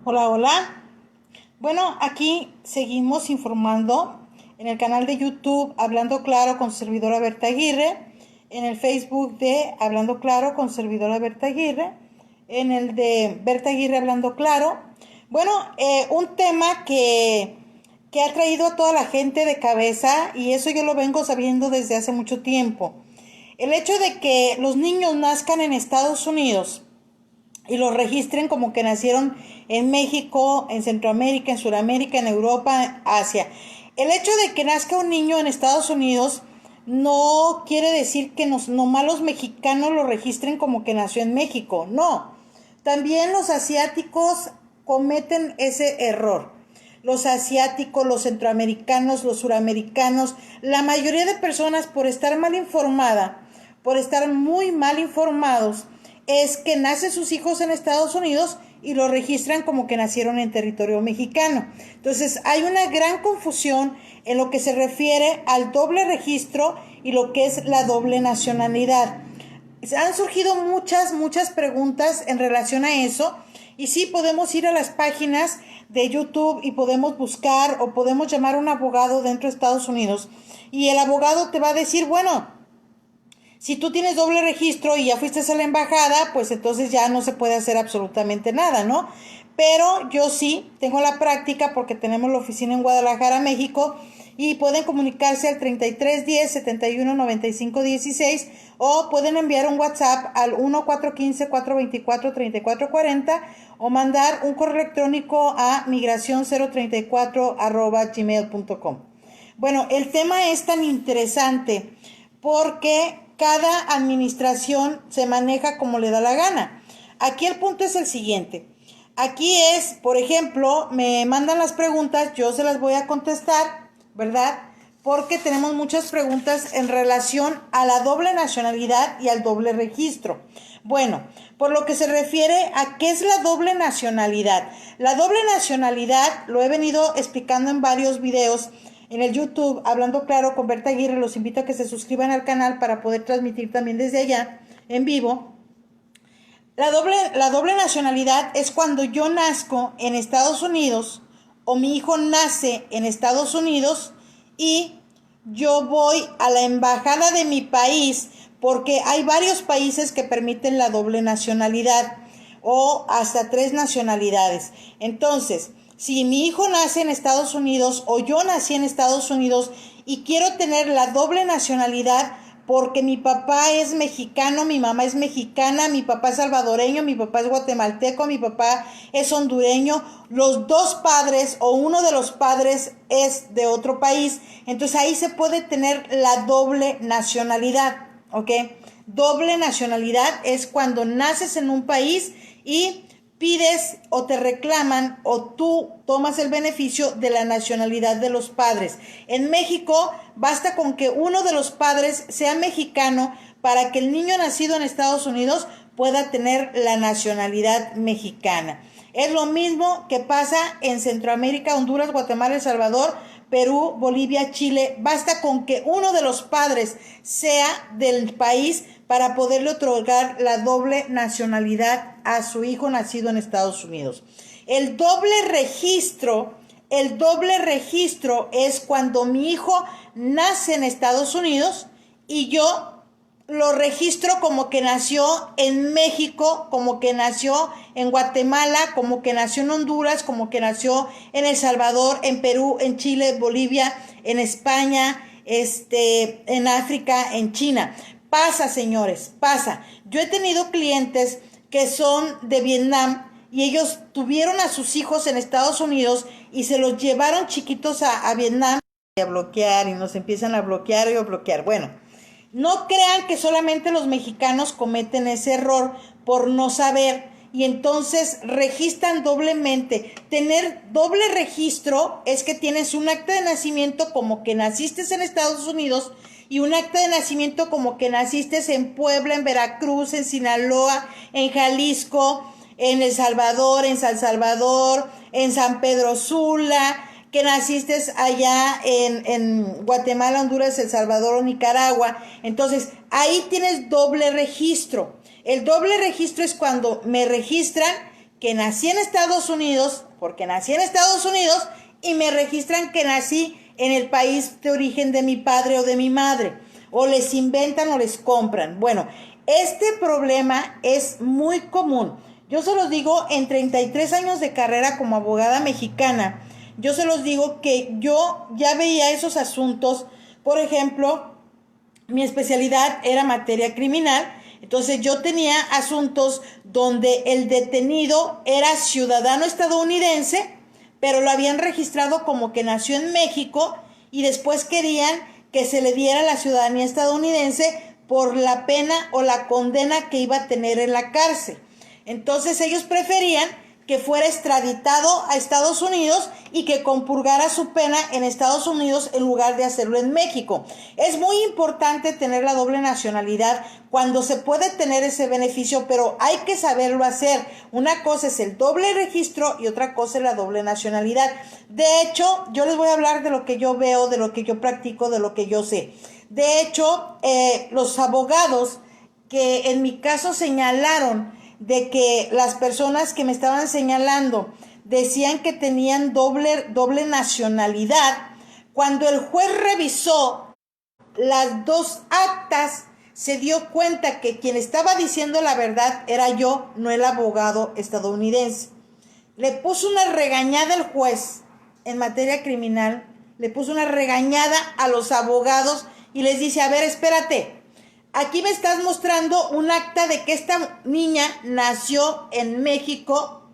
Hola, hola. Bueno, aquí seguimos informando en el canal de YouTube Hablando Claro con servidora Berta Aguirre, en el Facebook de Hablando Claro con servidora Berta Aguirre, en el de Berta Aguirre Hablando Claro. Bueno, un tema que ha traído a toda la gente de cabeza, y eso yo lo vengo sabiendo desde hace mucho tiempo. El hecho de que los niños nazcan en Estados Unidos y los registren como que nacieron en México, en Centroamérica, en Sudamérica, en Europa, Asia. El hecho de que nazca un niño en Estados Unidos no quiere decir que nomás los mexicanos lo registren como que nació en México, no. También los asiáticos cometen ese error. Los asiáticos, los centroamericanos, los suramericanos, la mayoría de personas por estar mal informada, por estar muy mal informados, es que nacen sus hijos en Estados Unidos y los registran como que nacieron en territorio mexicano. Entonces hay una gran confusión en lo que se refiere al doble registro y lo que es la doble nacionalidad. Han surgido muchas preguntas en relación a eso, y sí podemos ir a las páginas de YouTube y podemos buscar o podemos llamar a un abogado dentro de Estados Unidos, y el abogado te va a decir, bueno, si tú tienes doble registro y ya fuiste a la embajada, pues entonces ya no se puede hacer absolutamente nada, ¿no? Pero yo sí tengo la práctica porque tenemos la oficina en Guadalajara, México, y pueden comunicarse al 3310 71 95 16, o pueden enviar un WhatsApp al 1415 424 3440, o mandar un correo electrónico a migracion034@gmail.com. Bueno, el tema es tan interesante porque cada administración se maneja como le da la gana. Aquí el punto es el siguiente. Aquí es, por ejemplo, me mandan las preguntas, yo se las voy a contestar, ¿verdad? Porque tenemos muchas preguntas en relación a la doble nacionalidad y al doble registro. Bueno, por lo que se refiere a qué es la doble nacionalidad. La doble nacionalidad lo he venido explicando en varios videos en el YouTube, Hablando Claro con Berta Aguirre. Los invito a que se suscriban al canal para poder transmitir también desde allá, en vivo. La doble nacionalidad es cuando yo nazco en Estados Unidos o mi hijo nace en Estados Unidos y yo voy a la embajada de mi país, porque hay varios países que permiten la doble nacionalidad o hasta 3 nacionalidades. Entonces, si mi hijo nace en Estados Unidos o yo nací en Estados Unidos y quiero tener la doble nacionalidad porque mi papá es mexicano, mi mamá es mexicana, mi papá es salvadoreño, mi papá es guatemalteco, mi papá es hondureño, los dos padres o uno de los padres es de otro país, entonces ahí se puede tener la doble nacionalidad, ¿ok? Doble nacionalidad es cuando naces en un país y pides o te reclaman o tú tomas el beneficio de la nacionalidad de los padres. En México basta con que uno de los padres sea mexicano para que el niño nacido en Estados Unidos pueda tener la nacionalidad mexicana. Es lo mismo que pasa en Centroamérica, Honduras, Guatemala, El Salvador, Perú, Bolivia, Chile. Basta con que uno de los padres sea del país para poderle otorgar la doble nacionalidad a su hijo nacido en Estados Unidos. El doble registro es cuando mi hijo nace en Estados Unidos y yo lo registro como que nació en México, como que nació en Guatemala, como que nació en Honduras, como que nació en El Salvador, en Perú, en Chile, Bolivia, en España, en África, en China. Pasa, señores, pasa. Yo he tenido clientes que son de Vietnam y ellos tuvieron a sus hijos en Estados Unidos y se los llevaron chiquitos a Vietnam a bloquear, y nos empiezan a bloquear y a bloquear. Bueno, no crean que solamente los mexicanos cometen ese error por no saber y entonces registran doblemente. Tener doble registro es que tienes un acta de nacimiento como que naciste en Estados Unidos y un acta de nacimiento como que naciste en Puebla, en Veracruz, en Sinaloa, en Jalisco, en El Salvador, en San Salvador, en San Pedro Sula, que naciste allá en Guatemala, Honduras, El Salvador o Nicaragua. Entonces, ahí tienes doble registro. El doble registro es cuando me registran que nací en Estados Unidos, porque nací en Estados Unidos, y me registran que nací en el país de origen de mi padre o de mi madre, o les inventan o les compran. Bueno, este problema es muy común. Yo se los digo, en 33 años de carrera como abogada mexicana, yo se los digo que yo ya veía esos asuntos. Por ejemplo, mi especialidad era materia criminal, entonces yo tenía asuntos donde el detenido era ciudadano estadounidense, pero lo habían registrado como que nació en México y después querían que se le diera la ciudadanía estadounidense por la pena o la condena que iba a tener en la cárcel. Entonces ellos preferían que fuera extraditado a Estados Unidos y que compurgara su pena en Estados Unidos en lugar de hacerlo en México. Es muy importante tener la doble nacionalidad cuando se puede tener ese beneficio, pero hay que saberlo hacer. Una cosa es el doble registro y otra cosa es la doble nacionalidad. De hecho, yo les voy a hablar de lo que yo veo, de lo que yo practico, de lo que yo sé. De hecho, los abogados que en mi caso señalaron de que las personas que me estaban señalando decían que tenían doble nacionalidad, cuando el juez revisó las dos actas, se dio cuenta que quien estaba diciendo la verdad era yo, no el abogado estadounidense. Le puso una regañada el juez en materia criminal, le puso una regañada a los abogados y les dice, a ver, espérate, aquí me estás mostrando un acta de que esta niña nació en México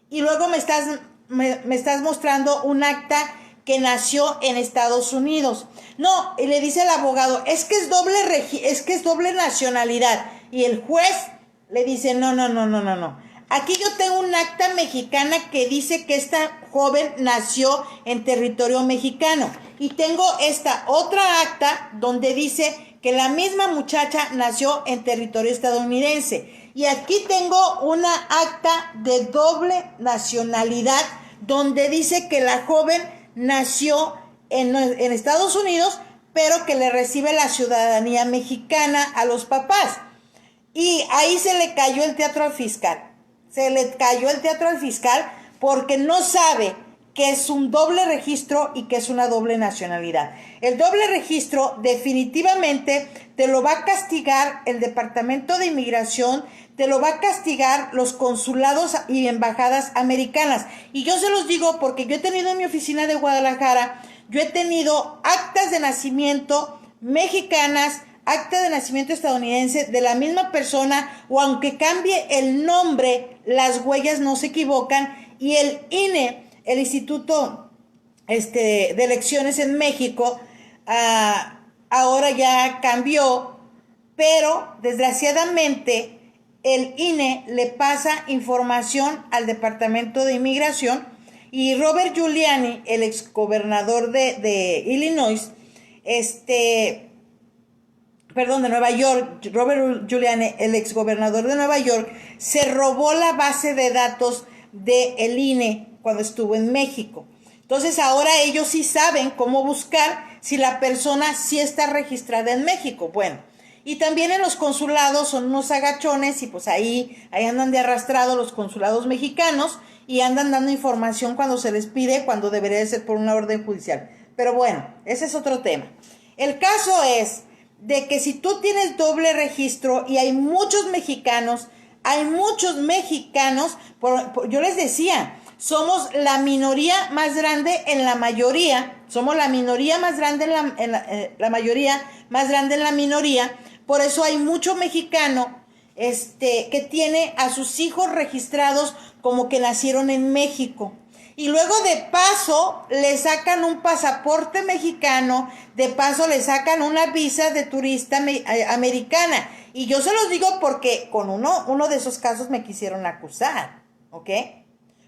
y luego me estás mostrando un acta que nació en Estados Unidos. No, y le dice el abogado, es que es doble nacionalidad. Y el juez le dice, no. Aquí yo tengo un acta mexicana que dice que esta joven nació en territorio mexicano. Y tengo esta otra acta donde dice que la misma muchacha nació en territorio estadounidense. Y aquí tengo una acta de doble nacionalidad donde dice que la joven nació en Estados Unidos, pero que le recibe la ciudadanía mexicana a los papás. Y ahí se le cayó el teatro al fiscal. Se le cayó el teatro al fiscal porque no sabe que es un doble registro y que es una doble nacionalidad. El doble registro definitivamente te lo va a castigar el Departamento de Inmigración, te lo va a castigar los consulados y embajadas americanas. Y yo se los digo porque yo he tenido en mi oficina de Guadalajara, yo he tenido actas de nacimiento mexicanas, acta de nacimiento estadounidense de la misma persona, o aunque cambie el nombre, las huellas no se equivocan, y el INE, el Instituto de Elecciones en México, ahora ya cambió, pero desgraciadamente el INE le pasa información al Departamento de Inmigración, y Robert Giuliani, el exgobernador de Illinois, de Nueva York, Robert Giuliani, el exgobernador de Nueva York, se robó la base de datos del INE cuando estuvo en México. Entonces ahora ellos sí saben cómo buscar si la persona sí está registrada en México. Bueno, y también en los consulados son unos agachones y pues ahí andan de arrastrado los consulados mexicanos y andan dando información cuando se les pide, cuando debería de ser por una orden judicial. Pero bueno, ese es otro tema. El caso es de que si tú tienes doble registro y hay muchos mexicanos, yo les decía, somos la minoría más grande en la mayoría, somos la minoría más grande la mayoría más grande en la minoría, por eso hay mucho mexicano que tiene a sus hijos registrados como que nacieron en México. Y luego de paso le sacan un pasaporte mexicano, de paso le sacan una visa de turista americana. Y yo se los digo porque con uno de esos casos me quisieron acusar, ¿ok?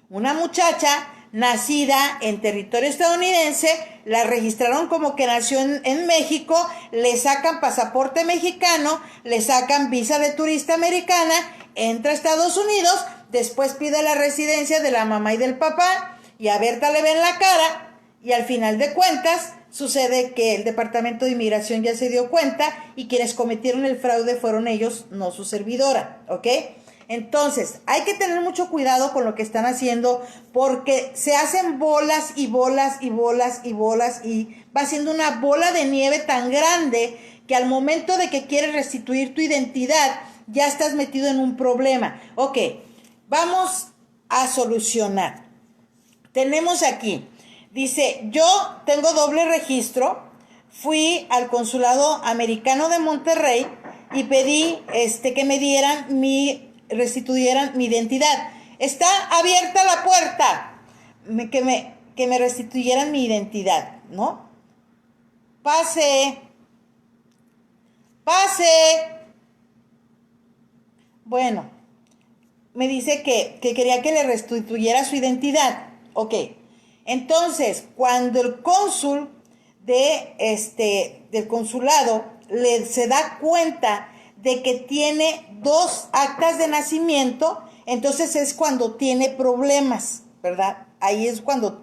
Una muchacha nacida en territorio estadounidense, la registraron como que nació en México, le sacan pasaporte mexicano, le sacan visa de turista americana, entra a Estados Unidos, después pide la residencia de la mamá y del papá, y a Berta le ven la cara, y al final de cuentas sucede que el Departamento de Inmigración ya se dio cuenta y quienes cometieron el fraude fueron ellos, no su servidora, ¿ok? Entonces, hay que tener mucho cuidado con lo que están haciendo porque se hacen bolas y bolas y bolas y bolas y va siendo una bola de nieve tan grande que al momento de que quieres restituir tu identidad ya estás metido en un problema. Ok, vamos a solucionar. Tenemos aquí, dice, yo tengo doble registro, fui al consulado americano de Monterrey y pedí que me restituyeran mi identidad. Está abierta la puerta, que me restituyeran mi identidad, ¿no? Pase, pase. Bueno, me dice que quería que le restituyera su identidad. Ok, entonces cuando el cónsul del consulado se da cuenta de que tiene dos actas de nacimiento, entonces es cuando tiene problemas, ¿verdad? Ahí es cuando